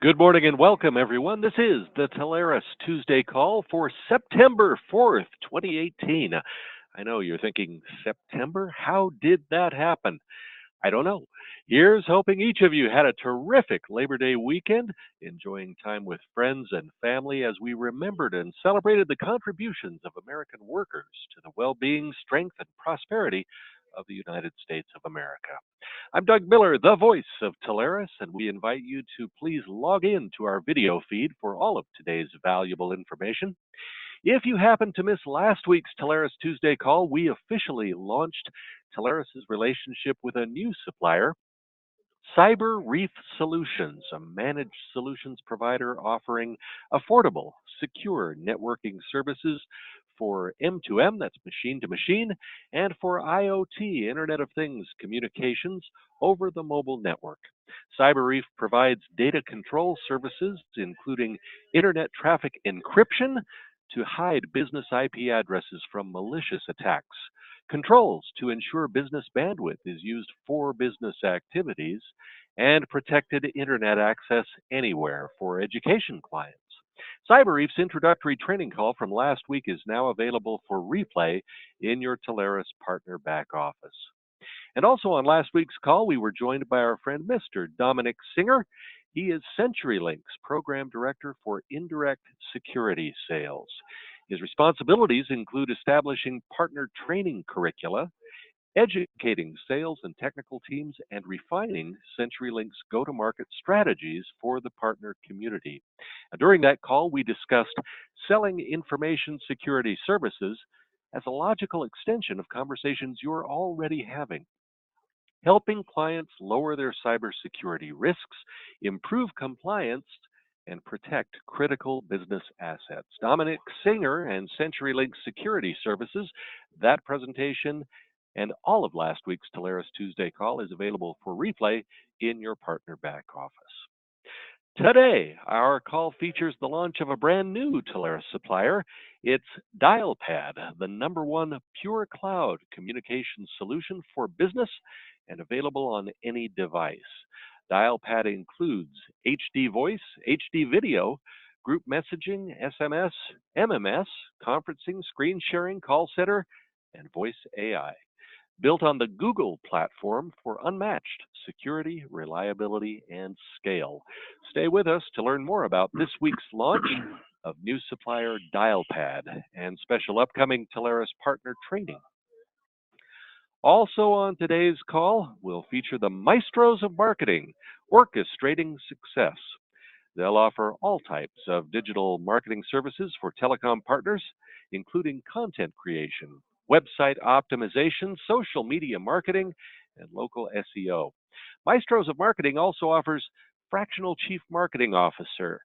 Good morning and welcome, everyone. This is the Telarus Tuesday call for September 4th, 2018. I know you're thinking, September? How did that happen? I don't know. Here's hoping each of you had a terrific Labor Day weekend, enjoying time with friends and family as we remembered and celebrated the contributions of American workers to the well being, strength, and prosperity of the United States of America. I'm Doug Miller, the voice of Telarus, and we invite you to please log in to our video feed for all of today's valuable information. If you happen to miss last week's Telarus Tuesday call, we officially launched Telarus's relationship with a new supplier, Cyber Reef Solutions, a managed solutions provider offering affordable, secure networking services for M2M, that's machine to machine, and for IoT, Internet of Things communications over the mobile network. CyberReef provides data control services, including internet traffic encryption to hide business IP addresses from malicious attacks, controls to ensure business bandwidth is used for business activities, and protected internet access anywhere for education clients. CyberReef's introductory training call from last week is now available for replay in your Telarus partner back office. And also on last week's call, we were joined by our friend Mr. Dominic Singer. He is CenturyLink's Program Director for Indirect Security Sales. His responsibilities include establishing partner training curricula, educating sales and technical teams, and refining CenturyLink's go-to-market strategies for the partner community. During that call, we discussed selling information security services as a logical extension of conversations you're already having, helping clients lower their cybersecurity risks, improve compliance, and protect critical business assets. Dominic Singer and CenturyLink Security Services, that presentation and all of last week's Telarus Tuesday call is available for replay in your partner back office. Today, our call features the launch of a brand new Telarus supplier. It's DialPad, the #1 pure cloud communication solution for business and available on any device. DialPad includes HD voice, HD video, group messaging, SMS, MMS, conferencing, screen sharing, call center, and voice AI. Built on the Google platform for unmatched security, reliability, and scale. Stay with us to learn more about this week's launch of new supplier DialPad and special upcoming Telarus partner training. Also on today's call, we'll feature the maestros of marketing, orchestrating success. They'll offer all types of digital marketing services for telecom partners, including content creation, website optimization, social media marketing, and local SEO. Maestros of Marketing also offers Fractional Chief Marketing Officer,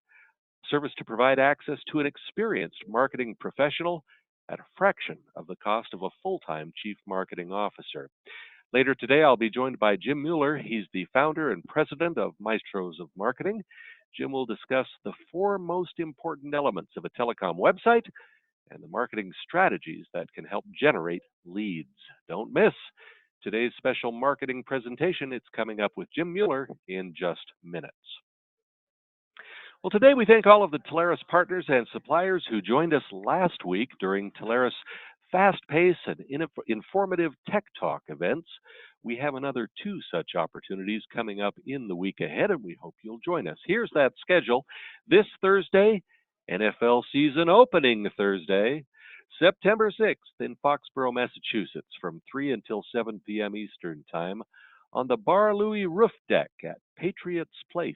service to provide access to an experienced marketing professional at a fraction of the cost of a full-time Chief Marketing Officer. Later today, I'll be joined by Jim Mueller. He's the founder and president of Maestros of Marketing. Jim will discuss the 4 most important elements of a telecom website and the marketing strategies that can help generate leads. Don't miss today's special marketing presentation. It's coming up with Jim Mueller in just minutes. Well, today we thank all of the Telarus partners and suppliers who joined us last week during Telarus fast-paced and informative Tech Talk events. We have another 2 such opportunities coming up in the week ahead, and we hope you'll join us. Here's that schedule. This Thursday, NFL season opening Thursday, September 6th in Foxborough, Massachusetts, from 3 until 7 p.m. Eastern Time on the Bar Louie roof deck at Patriots Place.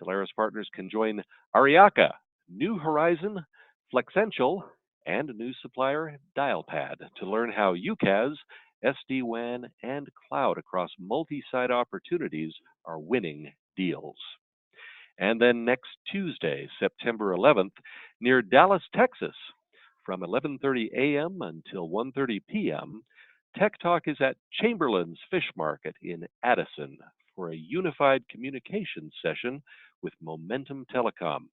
Telarus partners can join Ariaka, New Horizon, Flexential, and new supplier DialPad to learn how UCaaS, SD-WAN, and cloud across multi-site opportunities are winning deals. And then next Tuesday, September 11th, near Dallas, Texas, from 11:30 a.m. until 1:30 p.m., Tech Talk is at Chamberlain's Fish Market in Addison for a unified communications session with Momentum Telecom.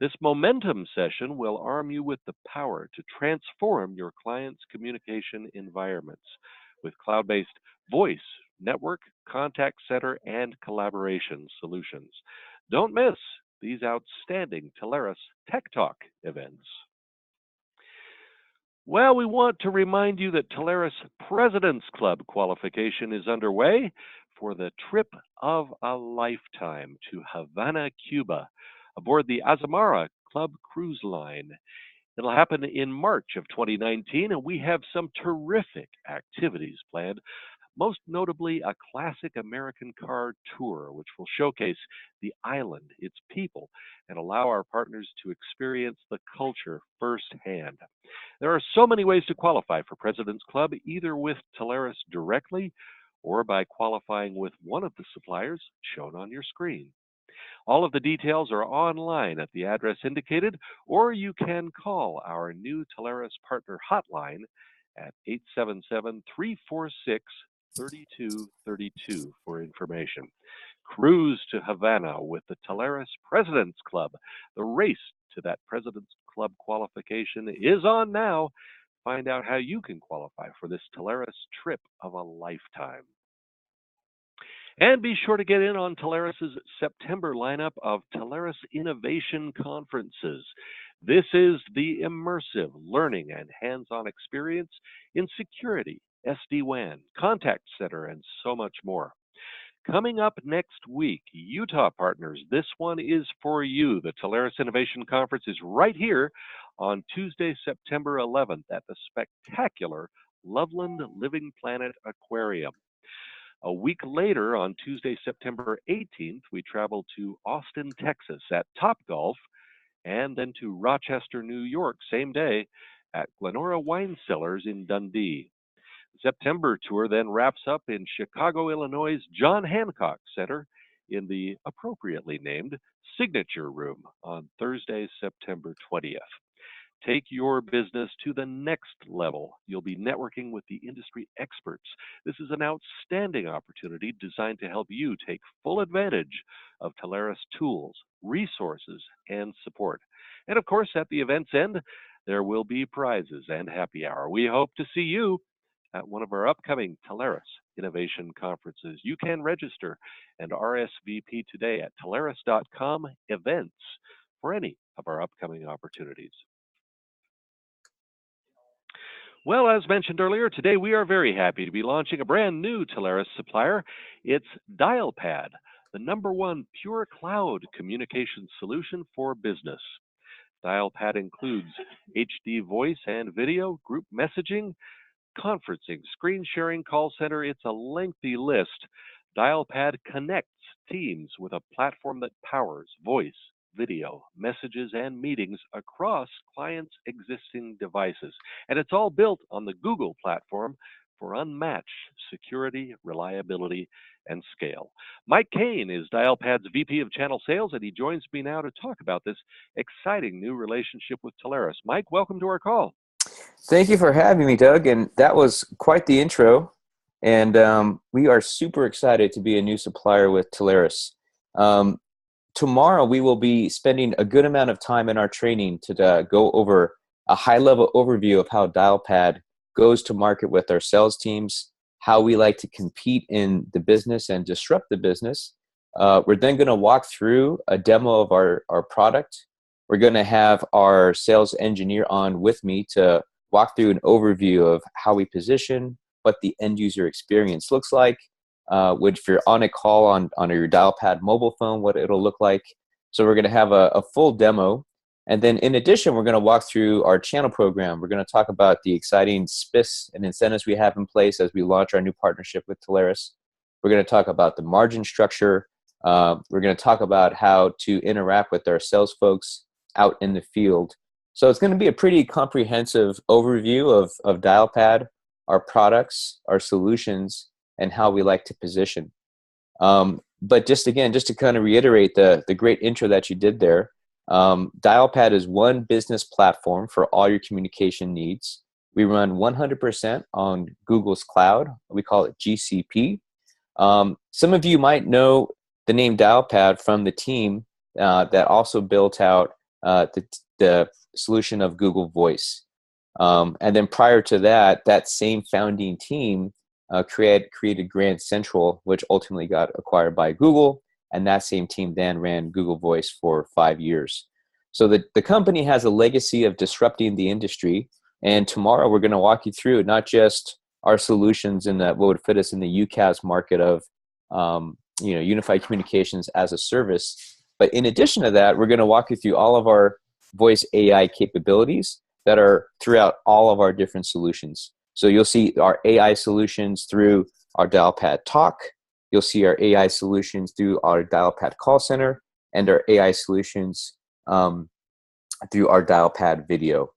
This Momentum session will arm you with the power to transform your clients' communication environments with cloud-based voice, network, contact center, and collaboration solutions. Don't miss these outstanding Telarus Tech Talk events? Well, we want to remind you that Telarus President's Club qualification is underway for the trip of a lifetime to Havana, Cuba, aboard the Azamara Club cruise line. It'll happen in March of 2019, and we have some terrific activities planned, most notably a classic American car tour, which will showcase the island, its people, and allow our partners to experience the culture firsthand. There are so many ways to qualify for President's Club, either with Telarus directly or by qualifying with one of the suppliers shown on your screen. All of the details are online at the address indicated, or you can call our new Telarus Partner Hotline at 877-346-3232 for information. Cruise to Havana with the Telarus President's Club. The race to that President's Club qualification is on now. Find out how you can qualify for this Telarus trip of a lifetime. And be sure to get in on Telarus's September lineup of Telarus Innovation Conferences. This is the immersive learning and hands-on experience in security, SD-WAN, contact center, and so much more. Coming up next week, Utah partners, this one is for you. The Telarus Innovation Conference is right here on Tuesday, September 11th at the spectacular Loveland Living Planet Aquarium. A week later, on Tuesday, September 18th, we travel to Austin, Texas at Topgolf, and then to Rochester, New York, same day, at Glenora Wine Cellars in Dundee. The September tour then wraps up in Chicago, Illinois' John Hancock Center in the appropriately named Signature Room on Thursday, September 20th. Take your business to the next level. You'll be networking with the industry experts. This is an outstanding opportunity designed to help you take full advantage of Telarus tools, resources, and support. And of course, at the event's end, there will be prizes and happy hour. We hope to see you at one of our upcoming Telarus Innovation Conferences. You can register and RSVP today at Telarus.com events for any of our upcoming opportunities. Well, as mentioned earlier, today we are very happy to be launching a brand new Telarus supplier. It's Dialpad, the #1 pure cloud communication solution for business. Dialpad includes HD voice and video, group messaging, conferencing, screen sharing, call center. It's a lengthy list. Dialpad connects teams with a platform that powers voice, video, messages, and meetings across clients' existing devices. And it's all built on the Google platform for unmatched security, reliability, and scale. Mike Kane is Dialpad's VP of Channel Sales, and he joins me now to talk about this exciting new relationship with Telarus. Mike, welcome to our call. Thank you for having me, Doug. And that was quite the intro. And we are super excited to be a new supplier with Telarus. Tomorrow, we will be spending a good amount of time in our training to go over a high-level overview of how Dialpad goes to market with our sales teams, how we like to compete in the business and disrupt the business. We're then going to walk through a demo of our product. We're going to have our sales engineer on with me to walk through an overview of how we position, what the end user experience looks like, if you're on a call on your Dialpad mobile phone, what it'll look like. So we're going to have a full demo. And then in addition, we're going to walk through our channel program. We're going to talk about the exciting spiffs and incentives we have in place as we launch our new partnership with Telarus. We're going to talk about the margin structure. We're going to talk about how to interact with our sales folks out in the field. So it's going to be a pretty comprehensive overview of Dialpad, our products, our solutions, and how we like to position. But just to kind of reiterate the great intro that you did there, Dialpad is one business platform for all your communication needs. We run 100% on Google's cloud. We call it GCP. Some of you might know the name Dialpad from the team that also built out the solution of Google Voice. And then prior to that, that same founding team created Grand Central, which ultimately got acquired by Google. and that same team then ran Google Voice for 5 years. So the company has a legacy of disrupting the industry. And tomorrow we're going to walk you through not just our solutions in that what would fit us in the UCaaS market of unified communications as a service, but in addition to that, we're going to walk you through all of our voice AI capabilities that are throughout all of our different solutions. So you'll see our AI solutions through our Dialpad Talk. You'll see our AI solutions through our Dialpad Call Center and our AI solutions through our Dialpad Video.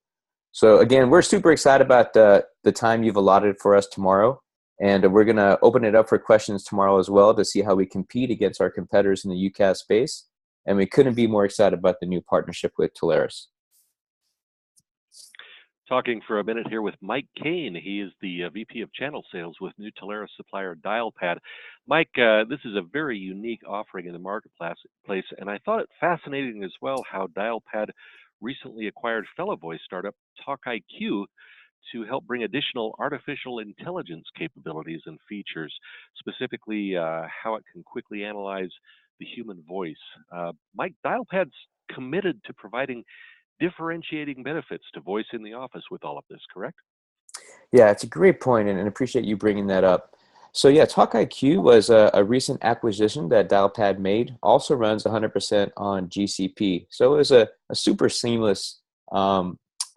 So again, we're super excited about the time you've allotted for us tomorrow. And we're going to open it up for questions tomorrow as well to see how we compete against our competitors in the UCaaS space. And we couldn't be more excited about the new partnership with Telarus. Talking for a minute here with Mike Kane. He is the VP of Channel Sales with new Telarus supplier Dialpad. Mike, this is a very unique offering in the marketplace, and I thought it fascinating as well how Dialpad recently acquired fellow voice startup TalkIQ to help bring additional artificial intelligence capabilities and features, specifically how it can quickly analyze the human voice. Mike, Dialpad's committed to providing differentiating benefits to voice in the office with all of this, correct? Yeah, it's a great point, and appreciate you bringing that up. So yeah, TalkIQ was a recent acquisition that Dialpad made. Also runs 100% on GCP. So it was a super seamless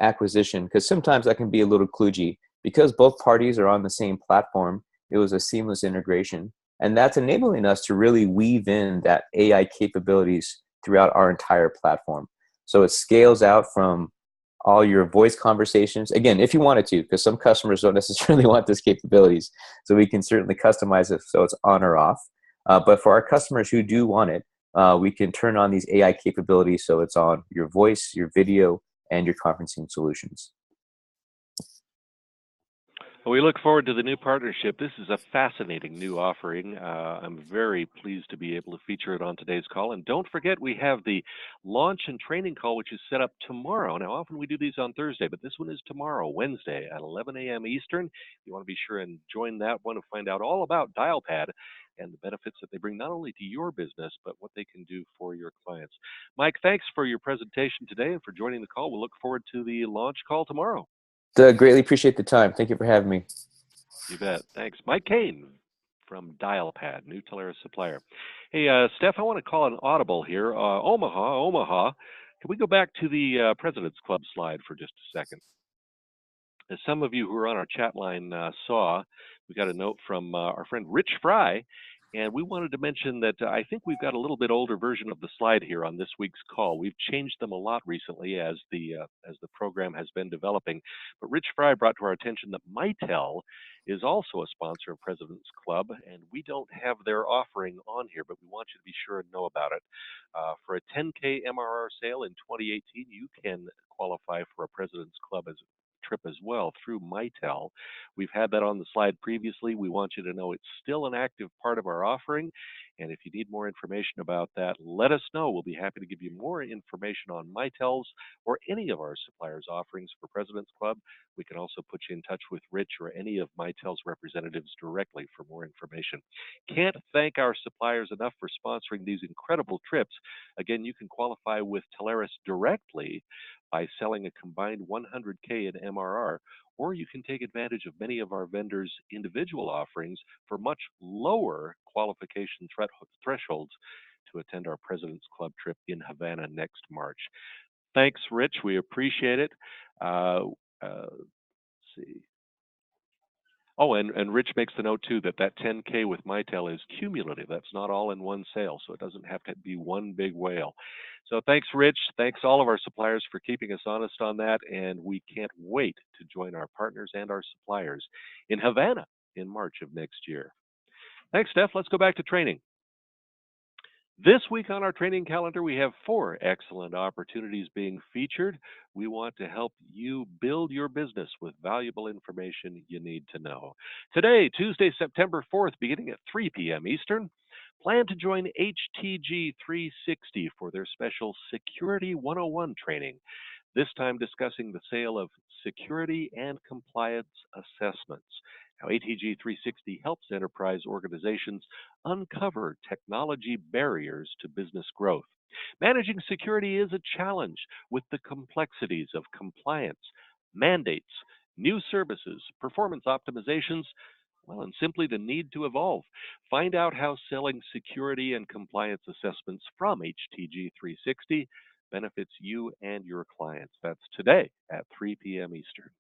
acquisition, because sometimes that can be a little kludgy. Because both parties are on the same platform, it was a seamless integration. And that's enabling us to really weave in that AI capabilities throughout our entire platform. So it scales out from all your voice conversations. Again, if you wanted to, because some customers don't necessarily want those capabilities. So we can certainly customize it so it's on or off. But for our customers who do want it, we can turn on these AI capabilities so it's on your voice, your video, and your conferencing solutions. Well, we look forward to the new partnership. This is a fascinating new offering. I'm very pleased to be able to feature it on today's call. And don't forget, we have the launch and training call, which is set up tomorrow. Now, often we do these on Thursday, but this one is tomorrow, Wednesday at 11 a.m. Eastern. You want to be sure and join that one to find out all about Dialpad and the benefits that they bring not only to your business, but what they can do for your clients. Mike, thanks for your presentation today and for joining the call. We'll look forward to the launch call tomorrow. Doug, greatly appreciate the time. Thank you for having me. You bet. Thanks. Mike Kane from Dialpad, new Telarus supplier. Hey, Steph, I want to call an audible here. Omaha. Can we go back to the President's Club slide for just a second? As some of you who are on our chat line saw, we got a note from our friend Rich Fry, and we wanted to mention that I think we've got a little bit older version of the slide here on this week's call. We've changed them a lot recently as the program has been developing. But Rich Fry brought to our attention that Mitel is also a sponsor of President's Club, and we don't have their offering on here, but we want you to be sure and know about it. For a 10K MRR sale in 2018, you can qualify for a President's Club trip as well through Mitel. We've had that on the slide previously. We want you to know it's still an active part of our offering. And if you need more information about that, let us know. We'll be happy to give you more information on Mitel's or any of our suppliers' offerings for President's Club. We can also put you in touch with Rich or any of Mitel's representatives directly for more information. Can't thank our suppliers enough for sponsoring these incredible trips. Again, you can qualify with Telarus directly by selling a combined 100K in MRR, or you can take advantage of many of our vendors' individual offerings for much lower qualification thresholds to attend our President's Club trip in Havana next March. Thanks, Rich. We appreciate it. Let's see. Oh, and Rich makes the note too that 10K with Mitel is cumulative. That's not all in one sale, so it doesn't have to be one big whale. So thanks, Rich. Thanks all of our suppliers for keeping us honest on that, and we can't wait to join our partners and our suppliers in Havana in March of next year. Thanks, Steph. Let's go back to training. This week on our training calendar, we have 4 excellent opportunities being featured. We want to help you build your business with valuable information you need to know. Today, Tuesday, September 4th, beginning at 3 p.m. Eastern, plan to join HTG 360 for their special Security 101 training, this time discussing the sale of security and compliance assessments. Now, ATG 360 helps enterprise organizations uncover technology barriers to business growth. Managing security is a challenge with the complexities of compliance, mandates, new services, performance optimizations, well, and simply the need to evolve. Find out how selling security and compliance assessments from HTG 360 benefits you and your clients. That's today at 3 p.m. Eastern.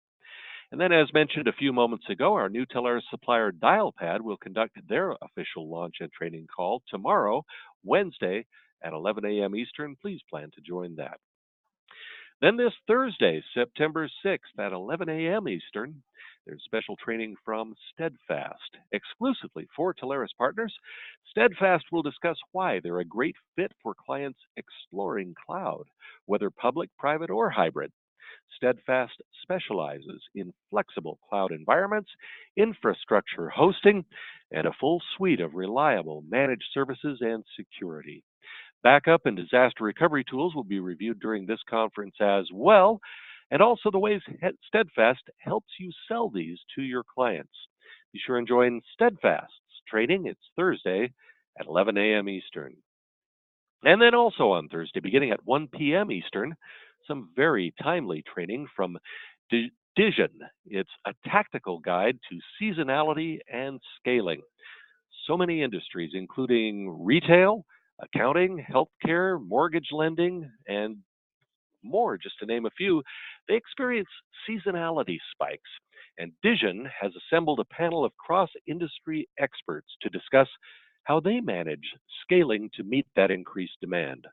And then, as mentioned a few moments ago, our new Telarus supplier Dialpad will conduct their official launch and training call tomorrow, Wednesday, at 11 a.m. Eastern. Please plan to join that. Then this Thursday, September 6th at 11 a.m. Eastern, there's special training from Steadfast. Exclusively for Telarus partners, Steadfast will discuss why they're a great fit for clients exploring cloud, whether public, private, or hybrid. Steadfast specializes in flexible cloud environments, infrastructure hosting, and a full suite of reliable managed services and security. Backup and disaster recovery tools will be reviewed during this conference as well, and also the ways Steadfast helps you sell these to your clients. Be sure and join Steadfast's training. It's Thursday at 11 a.m. Eastern. And then also on Thursday, beginning at 1 p.m. Eastern, some very timely training from Dision. It's a tactical guide to seasonality and scaling. So many industries, including retail, accounting, healthcare, mortgage lending, and more, just to name a few, they experience seasonality spikes. And Dision has assembled a panel of cross industry experts to discuss how they manage scaling to meet that increased demand.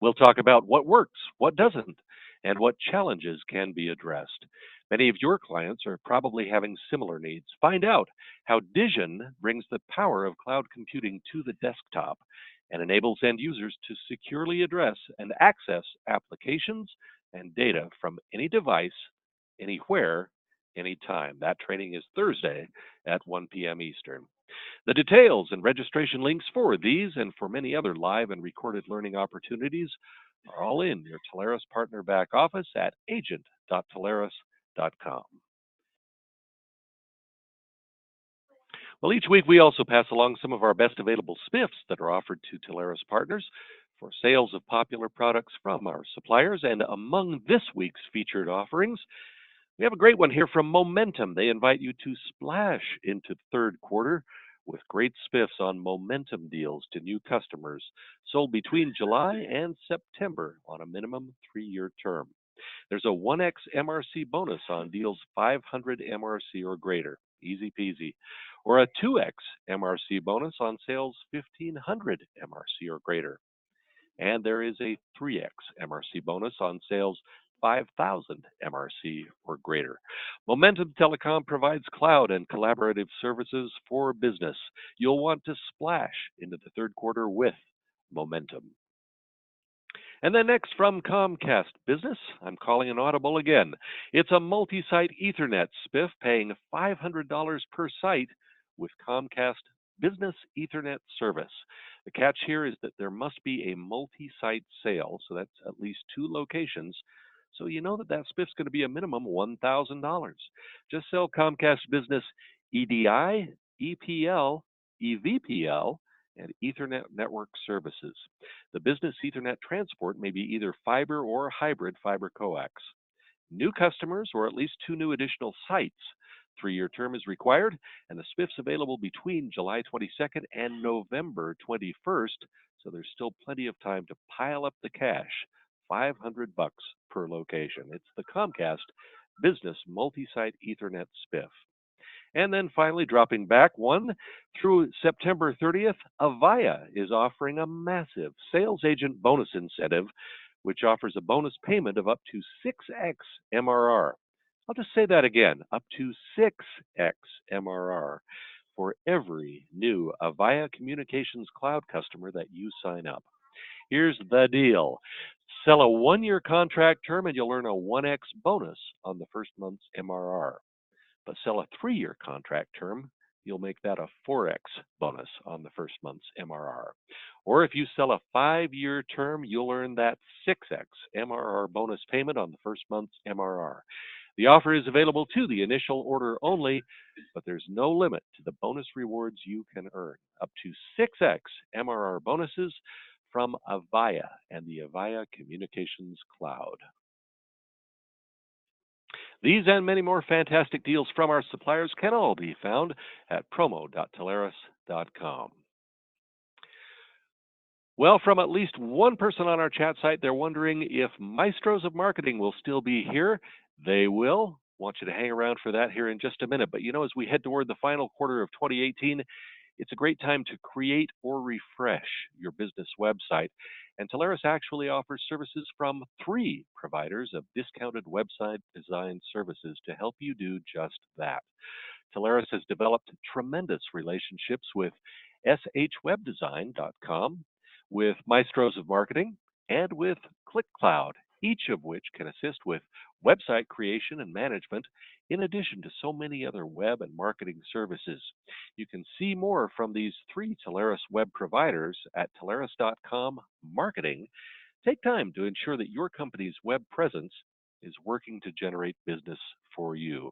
We'll talk about what works, what doesn't, and what challenges can be addressed. Many of your clients are probably having similar needs. Find out how Dision brings the power of cloud computing to the desktop and enables end users to securely address and access applications and data from any device, anywhere, anytime. That training is Thursday at 1 p.m. Eastern. The details and registration links for these and for many other live and recorded learning opportunities are all in your Telarus partner back office at agent.telarus.com. Well, each week we also pass along some of our best available spiffs that are offered to Telarus partners for sales of popular products from our suppliers. And among this week's featured offerings, we have a great one here from Momentum. They invite you to splash into the third quarter with great spiffs on Momentum deals to new customers sold between July and September on a minimum 3-year term. There's a 1x MRC bonus on deals 500 MRC or greater, easy peasy, or a 2x MRC bonus on sales 1500 MRC or greater. And there is a 3x MRC bonus on sales 5,000 MRC or greater. Momentum Telecom provides cloud and collaborative services for business. You'll want to splash into the third quarter with Momentum. And then next from Comcast Business, I'm calling an audible again. It's a multi-site Ethernet spiff paying $500 per site with Comcast Business Ethernet service. The catch here is that there must be a multi-site sale, so that's at least 2 locations. So you know that that spiff's going to be a minimum $1,000. Just sell Comcast Business EDI, EPL, EVPL, and Ethernet network services. The business Ethernet transport may be either fiber or hybrid fiber coax. New customers or at least 2 new additional sites. 3-year term is required, and the spiff's available between July 22nd and November 21st, so there's still plenty of time to pile up the cash. $500 per location. It's the Comcast Business Multi-Site Ethernet spiff. And then finally, dropping back one, through September 30th, Avaya is offering a massive sales agent bonus incentive, which offers a bonus payment of up to 6x MRR. I'll just say that again, up to 6x MRR for every new Avaya Communications Cloud customer that you sign up. Here's the deal. Sell a 1-year contract term and you'll earn a 1x bonus on the first month's MRR. But sell a 3-year contract term, you'll make that a 4x bonus on the first month's MRR. Or if you sell a 5-year term, you'll earn that 6x MRR bonus payment on the first month's MRR. The offer is available to the initial order only, but there's no limit to the bonus rewards you can earn. Up to 6x MRR bonuses from Avaya and the Avaya Communications Cloud. These and many more fantastic deals from our suppliers can all be found at promo.telarus.com. Well, from at least one person on our chat site, they're wondering if Maestros of Marketing will still be here. They will. Want you to hang around for that here in just a minute. But as we head toward the final quarter of 2018, it's a great time to create or refresh your business website. And Telarus actually offers services from 3 providers of discounted website design services to help you do just that. Telarus has developed tremendous relationships with shwebdesign.com, with Maestros of Marketing, and with ClickCloud, each of which can assist with website creation and management, in addition to so many other web and marketing services. You can see more from these 3 Telarus web providers at telarus.com marketing. Take time to ensure that your company's web presence is working to generate business for you.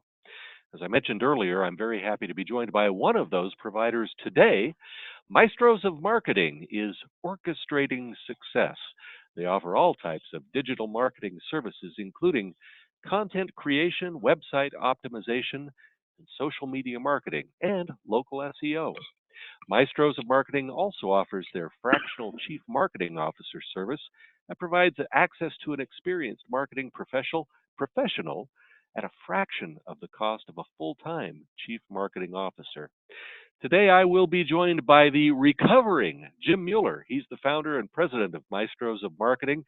As I mentioned earlier, I'm very happy to be joined by one of those providers today. Maestros of Marketing is orchestrating success. They offer all types of digital marketing services, including content creation, website optimization, and social media marketing, and local SEO. Maestros of Marketing also offers their fractional Chief Marketing Officer service that provides access to an experienced marketing professional at a fraction of the cost of a full-time Chief Marketing Officer. Today, I will be joined by the recovering Jim Mueller. He's the founder and president of Maestros of Marketing.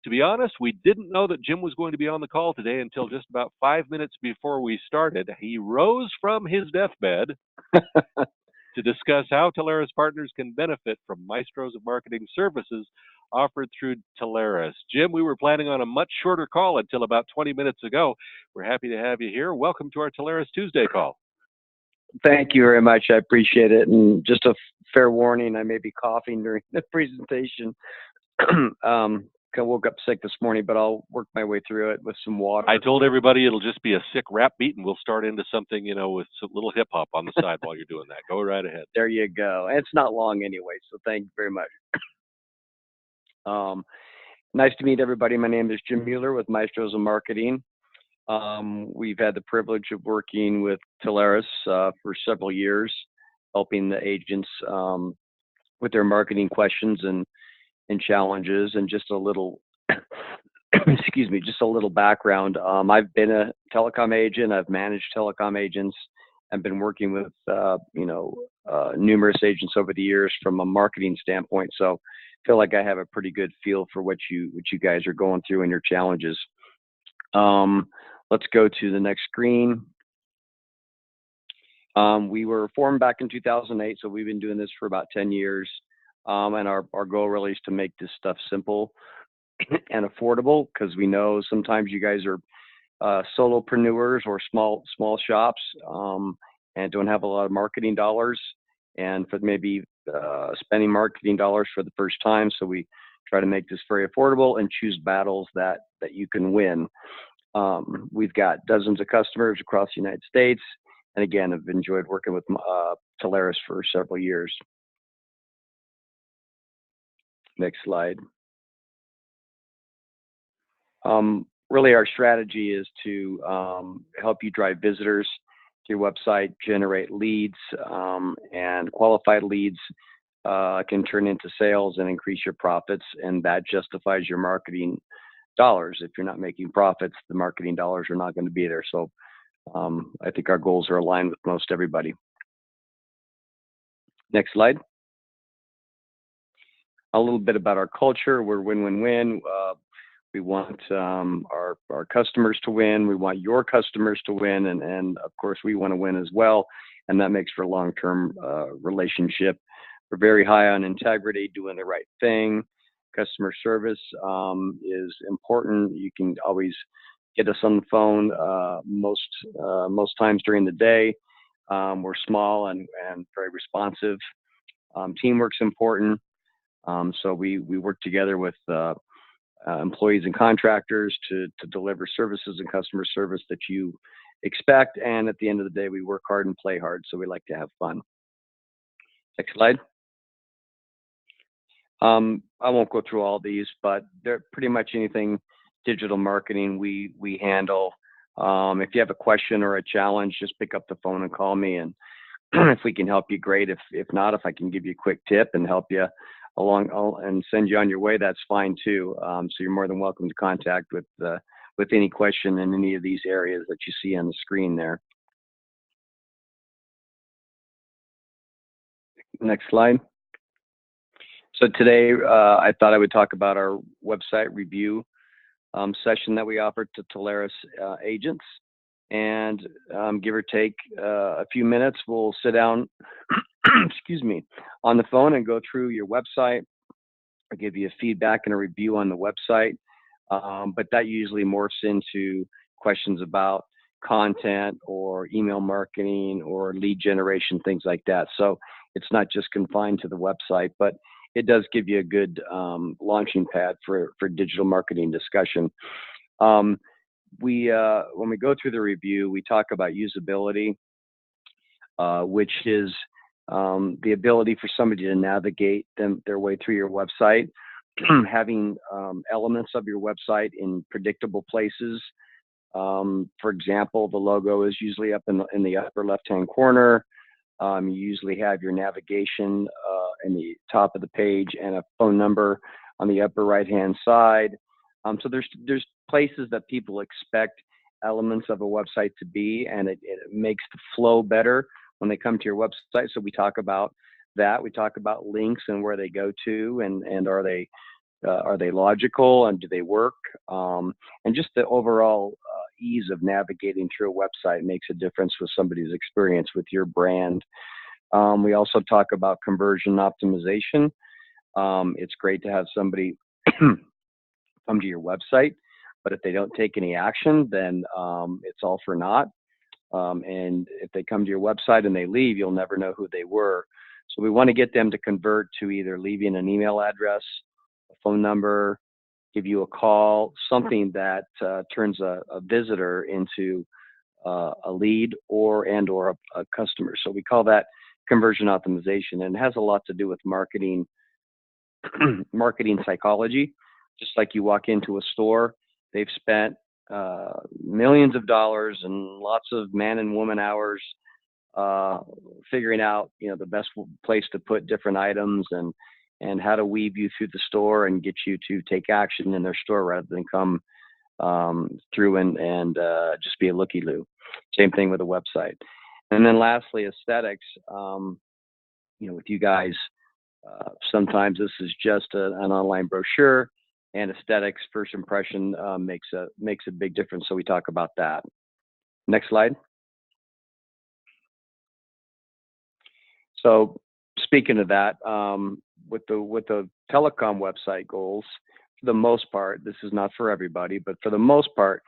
To be honest, we didn't know that Jim was going to be on the call today until just about 5 minutes before we started. He rose from his deathbed to discuss how Telarus partners can benefit from Maestros of Marketing services offered through Telarus. Jim, we were planning on a much shorter call until about 20 minutes ago. We're happy to have you here. Welcome to our Telarus Tuesday call. Thank you very much. I appreciate it. And just a fair warning, I may be coughing during the presentation. I woke up sick this morning, but I'll work my way through it with some water. I told everybody it'll just be a sick rap beat, and we'll start into something, with some little hip hop on the side while you're doing that. Go right ahead. There you go. And it's not long anyway, so thank you very much. Nice to meet everybody. My name is Jim Mueller with Maestros of Marketing. We've had the privilege of working with Telarus for several years, helping the agents with their marketing questions and challenges. And just a little, excuse me, just a little background. I've been a telecom agent. I've managed telecom agents. I've been working with numerous agents over the years from a marketing standpoint. So I feel like I have a pretty good feel for what you guys are going through and your challenges. Let's go to the next screen. We were formed back in 2008, so we've been doing this for about 10 years. And our goal really is to make this stuff simple and affordable, because we know sometimes you guys are solopreneurs or small shops and don't have a lot of marketing dollars, and for maybe spending marketing dollars for the first time. So we try to make this very affordable and choose battles that you can win. We've got dozens of customers across the United States. And again, I've enjoyed working with Telarus for several years. Next slide. Really, our strategy is to help you drive visitors to your website, generate leads, and qualified leads can turn into sales and increase your profits, and that justifies your marketing dollars. If you're not making profits, the marketing dollars are not going to be there. So I think our goals are aligned with most everybody. Next slide. A little bit about our culture. We're win-win-win. We want our customers to win. We want your customers to win. And of course, we want to win as well. And that makes for a long-term relationship. We're very high on integrity, doing the right thing. Customer service is important. You can always get us on the phone most times during the day. We're small and very responsive. Teamwork's important. So we work together with employees and contractors to deliver services and customer service that you expect. And at the end of the day, we work hard and play hard. So we like to have fun. Next slide. I won't go through all these, but they're pretty much anything digital marketing we handle. If you have a question or a challenge, just pick up the phone and call me. And if we can help you, great. If not, if I can give you a quick tip and help you along and send you on your way, that's fine too. So you're more than welcome to contact with any question in any of these areas that you see on the screen there. Next slide. So today, I thought I would talk about our website review session that we offer to Telarus agents. And give or take a few minutes, we'll sit down, excuse me, on the phone and go through your website. I'll give you a feedback and a review on the website. But that usually morphs into questions about content or email marketing or lead generation, things like that. So it's not just confined to the website, but it does give you a good launching pad for digital marketing discussion. When we go through the review, we talk about usability, which is the ability for somebody to navigate their way through your website, having elements of your website in predictable places. For example, the logo is usually up in the upper left-hand corner. You usually have your navigation in the top of the page and a phone number on the upper right-hand side. So there's places that people expect elements of a website to be, and it makes the flow better when they come to your website. So we talk about that. We talk about links and where they go to, and are they logical, and do they work? And just the overall ease of navigating through a website makes a difference with somebody's experience with your brand. We also talk about conversion optimization. It's great to have somebody come to your website, but if they don't take any action, then it's all for naught. And if they come to your website and they leave, you'll never know who they were. So we want to get them to convert to either leaving an email address, a phone number, give you a call, something that turns a visitor into a lead or a customer. So we call that conversion optimization, and it has a lot to do with marketing psychology. Just like you walk into a store, they've spent millions of dollars and lots of man and woman hours figuring out, the best place to put different items and how to weave you through the store and get you to take action in their store rather than come through and just be a looky-loo. Same thing with a website. And then lastly, aesthetics. With you guys, sometimes this is just an online brochure, and aesthetics, first impression, makes a big difference. So we talk about that. Next slide. So speaking of that, with the telecom website goals, for the most part, this is not for everybody, but for the most part,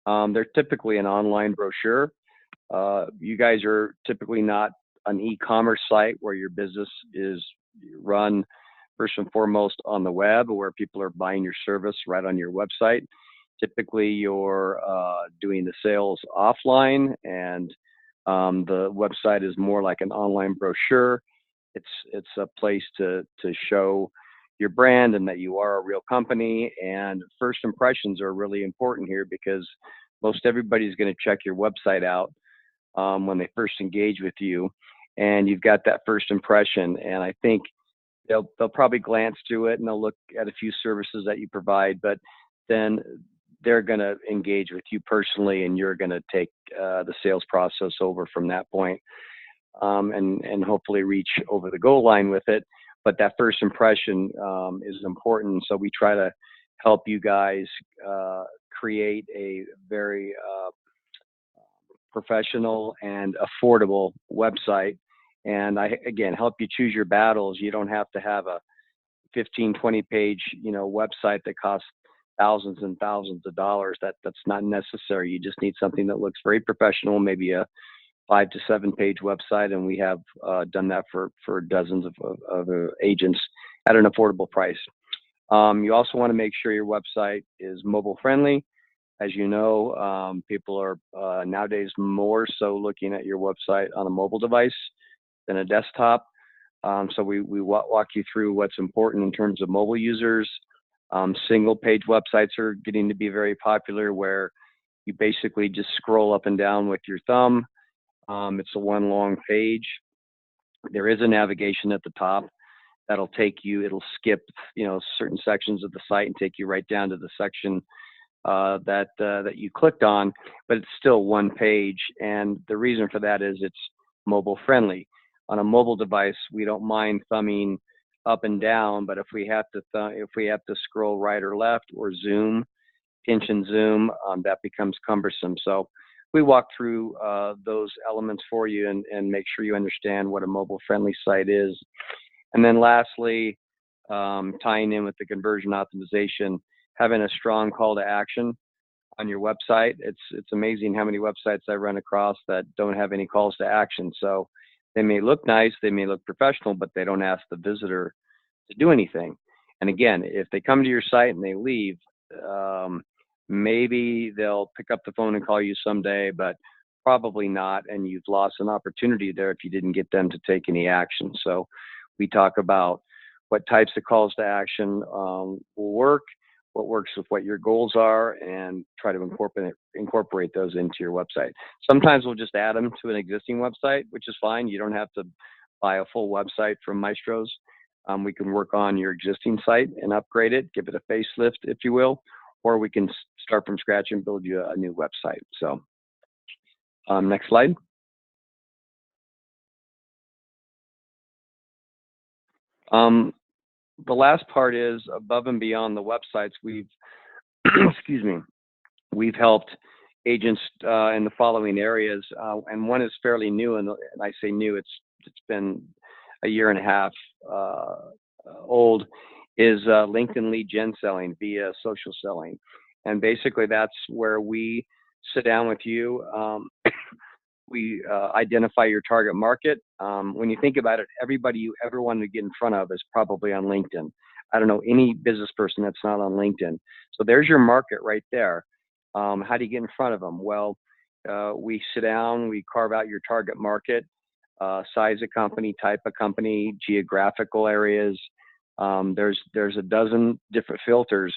they're typically an online brochure. You guys are typically not an e-commerce site where your business is run first and foremost on the web, where people are buying your service right on your website. Typically, you're doing the sales offline, and the website is more like an online brochure. It's a place to show your brand and that you are a real company. And first impressions are really important here, because most everybody's going to check your website out when they first engage with you, and you've got that first impression. And I think they'll probably glance through it and they'll look at a few services that you provide, but then they're going to engage with you personally, and you're going to take the sales process over from that point, and hopefully reach over the goal line with it. But that first impression is important. So we try to help you guys create a very professional and affordable website. And again, help you choose your battles. You don't have to have a 15, 20 page, website that costs thousands and thousands of dollars. That's not necessary. You just need something that looks very professional, maybe a 5 to 7 page website. And we have done that for dozens of agents at an affordable price. You also want to make sure your website is mobile friendly. As you know, people are nowadays more so looking at your website on a mobile device than a desktop. So we walk you through what's important in terms of mobile users. Single page websites are getting to be very popular, where you basically just scroll up and down with your thumb. It's a one long page. There is a navigation at the top that'll take you, it'll skip, certain sections of the site and take you right down to the section that you clicked on, but it's still one page. And the reason for that is it's mobile friendly. On a mobile device, we don't mind thumbing up and down, but if we have to scroll right or left or zoom, pinch and zoom, that becomes cumbersome. So we walk through those elements for you and make sure you understand what a mobile friendly site is. And then lastly, tying in with the conversion optimization, having a strong call to action on your website. It's amazing how many websites I run across that don't have any calls to action. So they may look nice, they may look professional, but they don't ask the visitor to do anything. And again, if they come to your site and they leave, maybe they'll pick up the phone and call you someday, but probably not. And you've lost an opportunity there if you didn't get them to take any action. So we talk about what types of calls to action will work, what works with what your goals are, and try to incorporate those into your website. Sometimes we'll just add them to an existing website, which is fine. You don't have to buy a full website from Maestros. We can work on your existing site and upgrade it, give it a facelift, if you will, or we can start from scratch and build you a new website. So next slide. The last part is above and beyond the websites. We've, excuse me, we've helped agents in the following areas, and one is fairly new, and I say new, it's been a year and a half old, is LinkedIn lead gen selling via social selling. And basically that's where we sit down with you. We identify your target market. When you think about it, everybody you ever wanted to get in front of is probably on LinkedIn. I don't know any business person that's not on LinkedIn. So there's your market right there. How do you get in front of them? Well, we sit down, we carve out your target market, size of company, type of company, geographical areas. There's a dozen different filters,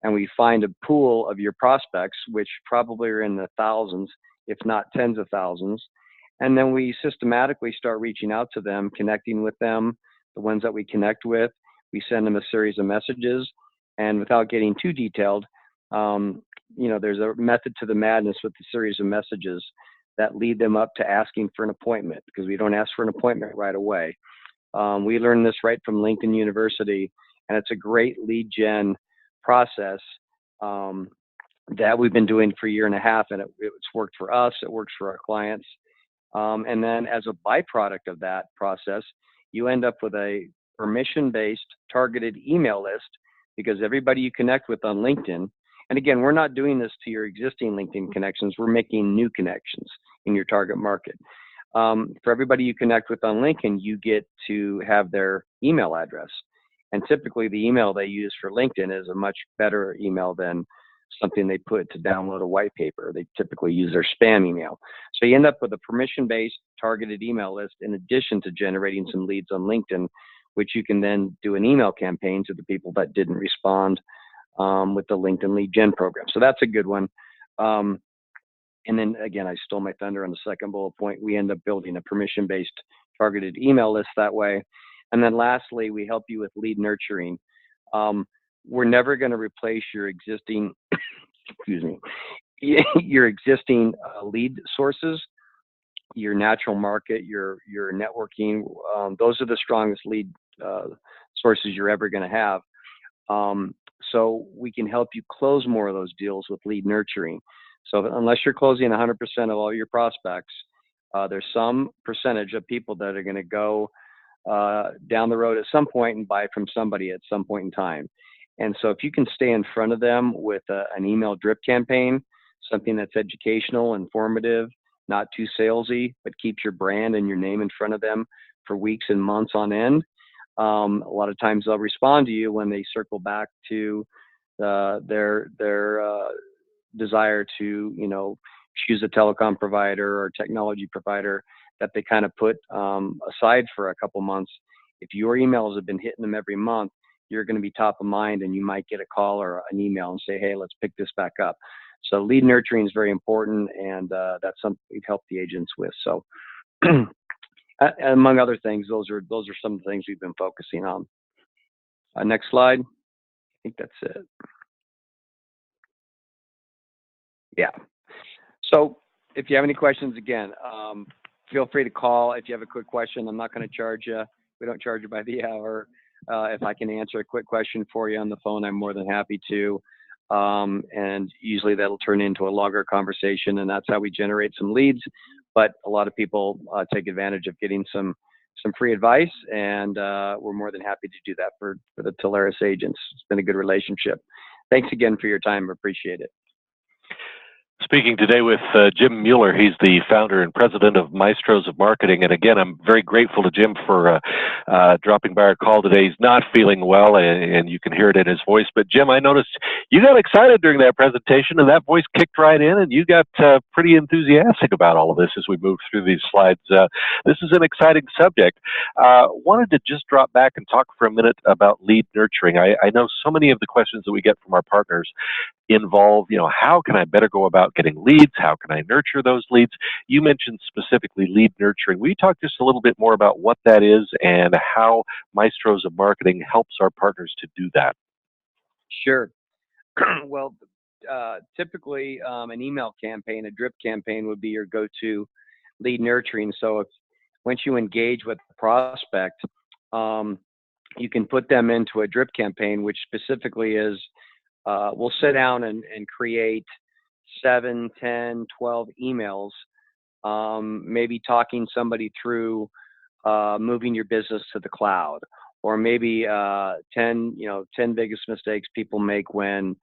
and we find a pool of your prospects, which probably are in the thousands, if not tens of thousands. And then we systematically start reaching out to them, connecting with them, the ones that we connect with. We send them a series of messages, and without getting too detailed, there's a method to the madness with the series of messages that lead them up to asking for an appointment, because we don't ask for an appointment right away. We learned this right from Lincoln University, and it's a great lead gen process that we've been doing for a year and a half, and it's worked for us, it works for our clients. And then as a byproduct of that process, you end up with a permission-based targeted email list, because everybody you connect with on LinkedIn, and again, we're not doing this to your existing LinkedIn connections, we're making new connections in your target market. For everybody you connect with on LinkedIn, you get to have their email address. And typically the email they use for LinkedIn is a much better email than something they put to download a white paper. They typically use their spam email. So you end up with a permission-based targeted email list in addition to generating some leads on LinkedIn, which you can then do an email campaign to the people that didn't respond with the LinkedIn lead gen program. So that's a good one. And then again, I stole my thunder on the second bullet point. We end up building a permission-based targeted email list that way. And then lastly, we help you with lead nurturing. We're never going to replace your existing, excuse me, your existing lead sources, your natural market, your networking. Those are the strongest lead sources you're ever going to have. So we can help you close more of those deals with lead nurturing. So unless you're closing 100% of all your prospects, there's some percentage of people that are going to go down the road at some point and buy from somebody at some point in time. And so if you can stay in front of them with an email drip campaign, something that's educational, informative, not too salesy, but keeps your brand and your name in front of them for weeks and months on end, A lot of times they'll respond to you when they circle back to their desire to, choose a telecom provider or technology provider that they kind of put aside for a couple months. If your emails have been hitting them every month, you're going to be top of mind, and you might get a call or an email and say, hey, let's pick this back up. So lead nurturing is very important, and that's something we've helped the agents with. So among other things, those are some of the things we've been focusing on. Next slide. I think that's it. Yeah. So if you have any questions, again, feel free to call. If you have a quick question, I'm not going to charge you. We don't charge you by the hour. If I can answer a quick question for you on the phone, I'm more than happy to. And usually that'll turn into a longer conversation, and that's how we generate some leads. But a lot of people take advantage of getting some free advice, and we're more than happy to do that for the Telarus agents. It's been a good relationship. Thanks again for your time. Appreciate it. Speaking today with Jim Mueller. He's the founder and president of Maestros of Marketing. And again, I'm very grateful to Jim for dropping by our call today. He's not feeling well, and you can hear it in his voice. But Jim, I noticed you got excited during that presentation, and that voice kicked right in, and you got pretty enthusiastic about all of this as we move through these slides. This is an exciting subject. Wanted to just drop back and talk for a minute about lead nurturing. I know so many of the questions that we get from our partners involve, how can I better go about getting leads? How can I nurture those leads? You mentioned specifically lead nurturing. Will you talk just a little bit more about what that is and how Maestros of Marketing helps our partners to do that? Sure. Well, typically an email campaign, a drip campaign would be your go-to lead nurturing. So once you engage with the prospect, you can put them into a drip campaign, which specifically is we'll sit down and create 7, 10, 12 emails, maybe talking somebody through moving your business to the cloud, or maybe 10 biggest mistakes people make when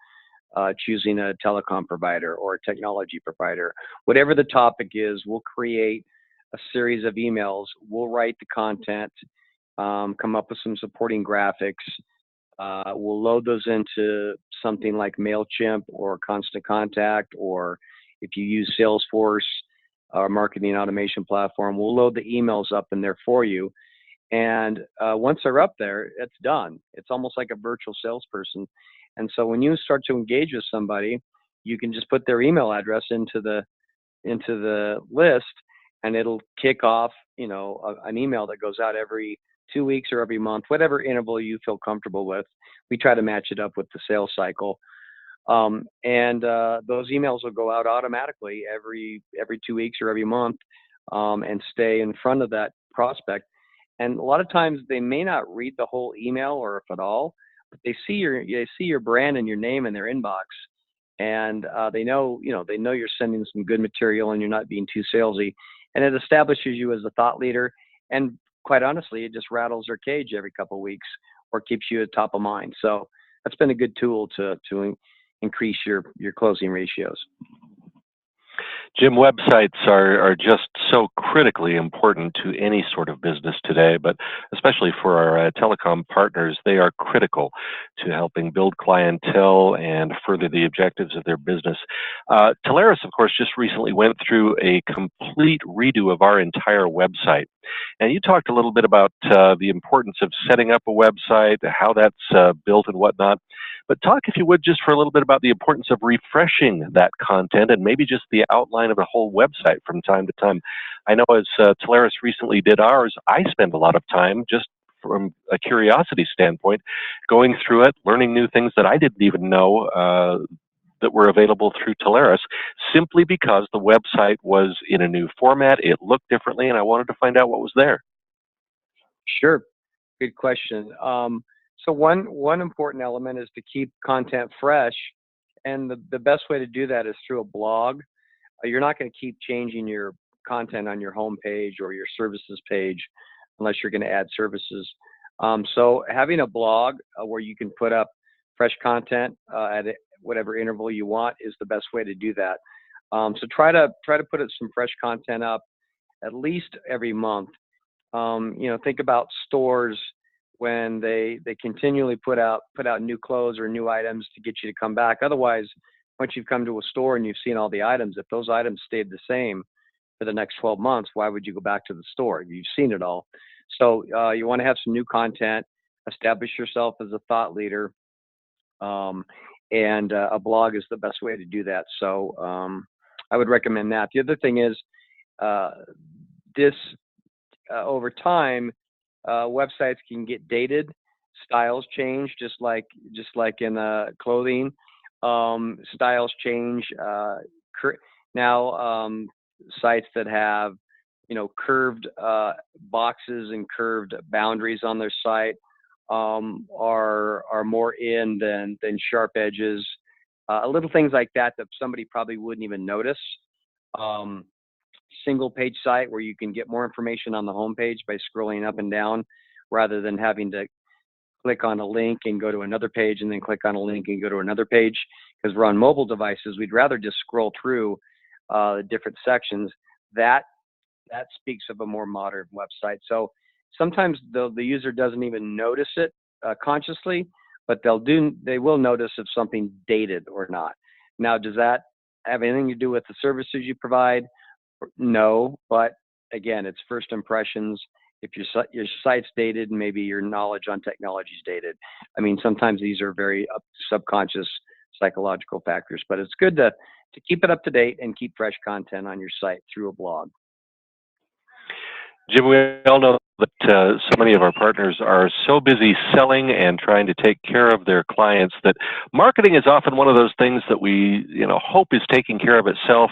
choosing a telecom provider or a technology provider. Whatever the topic is, we'll create a series of emails. We'll write the content, come up with some supporting graphics. We'll load those into something like MailChimp or Constant Contact, or if you use Salesforce, our marketing automation platform, we'll load the emails up in there for you. And once they're up there, it's done. It's almost like a virtual salesperson. And so when you start to engage with somebody, you can just put their email address into the list, and it'll kick off, an email that goes out every 2 weeks or every month, whatever interval you feel comfortable with. We try to match it up with the sales cycle. And those emails will go out automatically every 2 weeks or every month, and stay in front of that prospect. And a lot of times they may not read the whole email, or if at all, but they see your brand and your name in their inbox, and they know you're sending some good material and you're not being too salesy, and it establishes you as a thought leader. And quite honestly, it just rattles their cage every couple of weeks, or keeps you at top of mind. So that's been a good tool to increase your closing ratios. Jim, websites are just so critically important to any sort of business today, but especially for our telecom partners, they are critical to helping build clientele and further the objectives of their business. Telarus, of course, just recently went through a complete redo of our entire website. And you talked a little bit about the importance of setting up a website, how that's built and whatnot. But talk, if you would, just for a little bit about the importance of refreshing that content and maybe just the outline of the whole website from time to time. I know as Telarus recently did ours, I spend a lot of time just from a curiosity standpoint, going through it, learning new things that I didn't even know that were available through Telarus, simply because the website was in a new format, it looked differently, and I wanted to find out what was there. Sure. Good question. So one important element is to keep content fresh, and the best way to do that is through a blog. You're not going to keep changing your content on your home page or your services page unless you're going to add services. So having a blog where you can put up fresh content at whatever interval you want is the best way to do that. So try to put some fresh content up at least every month. Think about stores when they continually put out new clothes or new items to get you to come back. Otherwise, once you've come to a store and you've seen all the items, if those items stayed the same for the next 12 months, why would you go back to the store? You've seen it all. So you want to have some new content, establish yourself as a thought leader, and a blog is the best way to do that. So I would recommend that. The other thing is this over time, websites can get dated, styles change, just like in clothing. Styles change. Now sites that have curved boxes and curved boundaries on their site are more in than sharp edges. Little things like that somebody probably wouldn't even notice. Single page site where you can get more information on the home page by scrolling up and down rather than having to click on a link and go to another page and then click on a link and go to another page. Because we're on mobile devices, we'd rather just scroll through the different sections. That speaks of a more modern website. So sometimes the user doesn't even notice it consciously, but they will notice if something's dated or not. Now, does that have anything to do with the services you provide? No, but again, it's first impressions. If your site's dated, maybe your knowledge on technology is dated. I mean, sometimes these are very subconscious psychological factors, but it's good to keep it up to date and keep fresh content on your site through a blog. Jim, we all know that so many of our partners are so busy selling and trying to take care of their clients that marketing is often one of those things that we, hope is taking care of itself,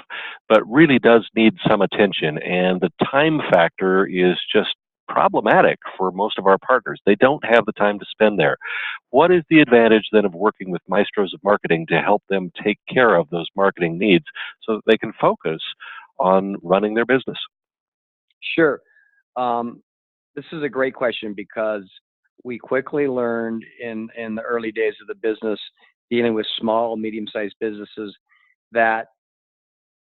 but really does need some attention. And the time factor is just problematic for most of our partners. They don't have the time to spend there. What is the advantage then of working with maestros of marketing to help them take care of those marketing needs so that they can focus on running their business? Sure. This is a great question because we quickly learned in the early days of the business, dealing with small, medium-sized businesses, that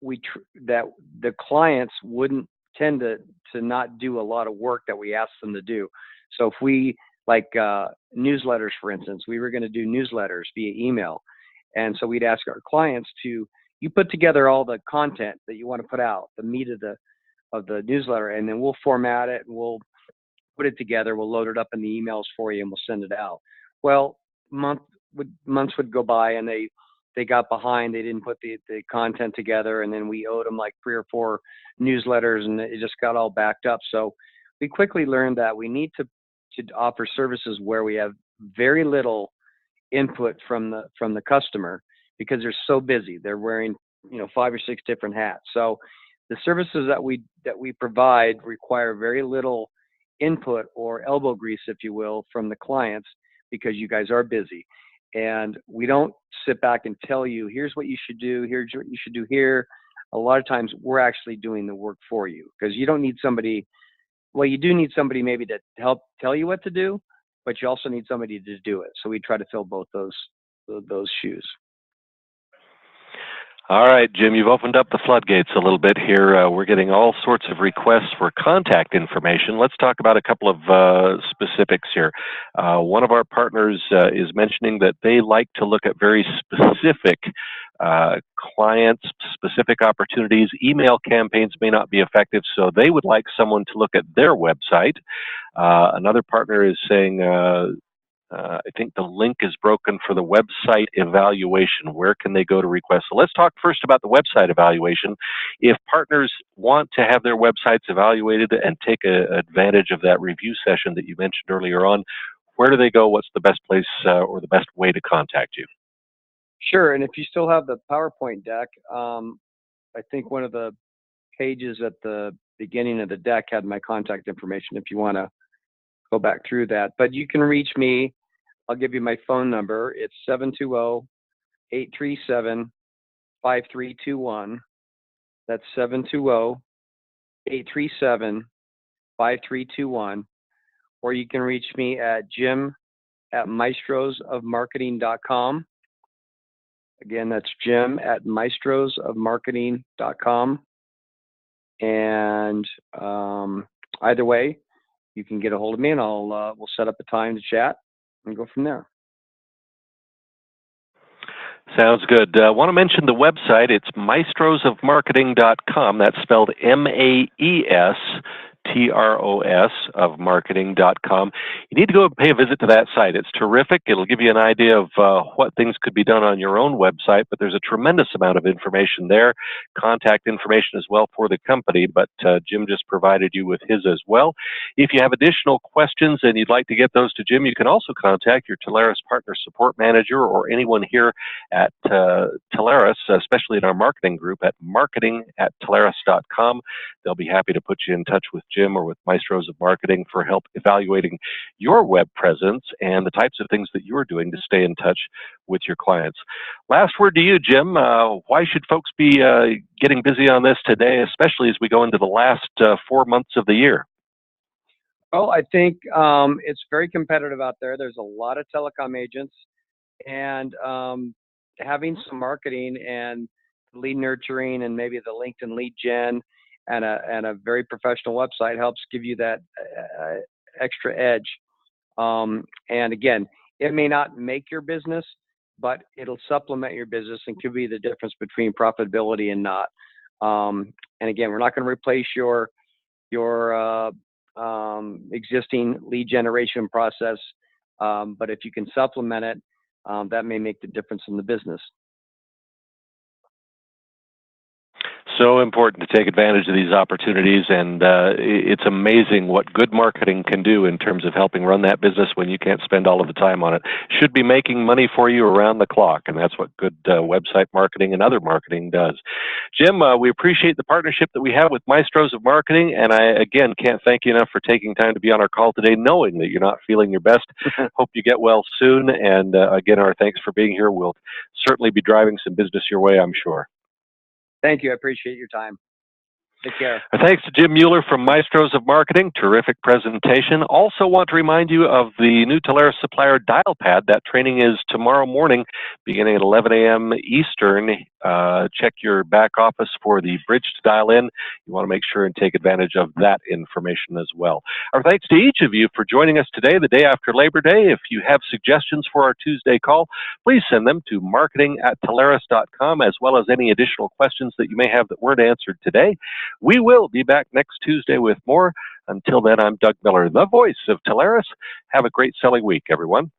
that the clients wouldn't tend to not do a lot of work that we asked them to do. So if we newsletters, for instance, we were going to do newsletters via email, and so we'd ask our clients you put together all the content that you want to put out, the meat of the newsletter, and then we'll format it and we'll put it together. We'll load it up in the emails for you and we'll send it out. Well, months would go by and they got behind. They didn't put the content together, and then we owed them like 3 or 4 newsletters, and it just got all backed up. So we quickly learned that we need to offer services where we have very little input from the customer because they're so busy. They're wearing 5 or 6 different hats. So the services that we provide require very little input or elbow grease, if you will, from the clients because you guys are busy. And we don't sit back and tell you, here's what you should do, here's what you should do here. A lot of times we're actually doing the work for you because you don't need somebody. Well, you do need somebody maybe to help tell you what to do, but you also need somebody to do it. So we try to fill both those shoes. All right, Jim, you've opened up the floodgates a little bit here. We're getting all sorts of requests for contact information. Let's talk about a couple of specifics here. One of our partners is mentioning that they like to look at very specific clients, specific opportunities. Email campaigns may not be effective, so they would like someone to look at their website. Another partner is saying, I think the link is broken for the website evaluation. Where can they go to request? So let's talk first about the website evaluation. If partners want to have their websites evaluated and take advantage of that review session that you mentioned earlier on, where do they go? What's the best place or the best way to contact you? Sure. And if you still have the PowerPoint deck, I think one of the pages at the beginning of the deck had my contact information if you want to go back through that. But you can reach me. I'll give you my phone number. It's 720-837-5321. That's 720-837-5321. Or you can reach me at jim@maestrosofmarketing.com. Again, that's jim@maestrosofmarketing.com. And either way, you can get a hold of me, and we'll set up a time to chat and go from there. Sounds good. I want to mention the website. It's maestrosofmarketing.com. That's spelled MAESTROS of marketing.com. You need to go and pay a visit to that site. It's terrific. It'll give you an idea of what things could be done on your own website, but there's a tremendous amount of information there, contact information as well for the company, but Jim just provided you with his as well. If you have additional questions and you'd like to get those to Jim, you can also contact your Telarus Partner Support Manager or anyone here at Telarus, especially in our marketing group at marketing@telarus.com. They'll be happy to put you in touch with Jim or with Maestros of Marketing for help evaluating your web presence and the types of things that you're doing to stay in touch with your clients. Last word to you, Jim. Why should folks be getting busy on this today, especially as we go into the last 4 months of the year? Well, I think it's very competitive out there. There's a lot of telecom agents, and having some marketing and lead nurturing and maybe the LinkedIn lead gen and a very professional website helps give you that extra edge. And again, it may not make your business, but it'll supplement your business and could be the difference between profitability and not. And again, we're not going to replace your existing lead generation process, but if you can supplement it, that may make the difference in the business. So important to take advantage of these opportunities, and it's amazing what good marketing can do in terms of helping run that business when you can't spend all of the time on it. Should be making money for you around the clock, and that's what good website marketing and other marketing does. Jim, we appreciate the partnership that we have with Maestros of Marketing, and I, again, can't thank you enough for taking time to be on our call today, knowing that you're not feeling your best. Hope you get well soon, and again, our thanks for being here. We'll certainly be driving some business your way, I'm sure. Thank you. I appreciate your time. Take care. Thanks to Jim Mueller from Maestros of Marketing. Terrific presentation. Also want to remind you of the new Telarus Supplier Dial Pad. That training is tomorrow morning, beginning at 11 a.m. Eastern. Check your back office for the bridge to dial in. You want to make sure and take advantage of that information as well. Our thanks to each of you for joining us today, the day after Labor Day. If you have suggestions for our Tuesday call, please send them to marketing@telarus.com, as well as any additional questions that you may have that weren't answered today. We will be back next Tuesday with more. Until then, I'm Doug Miller, the voice of Telarus. Have a great selling week, everyone.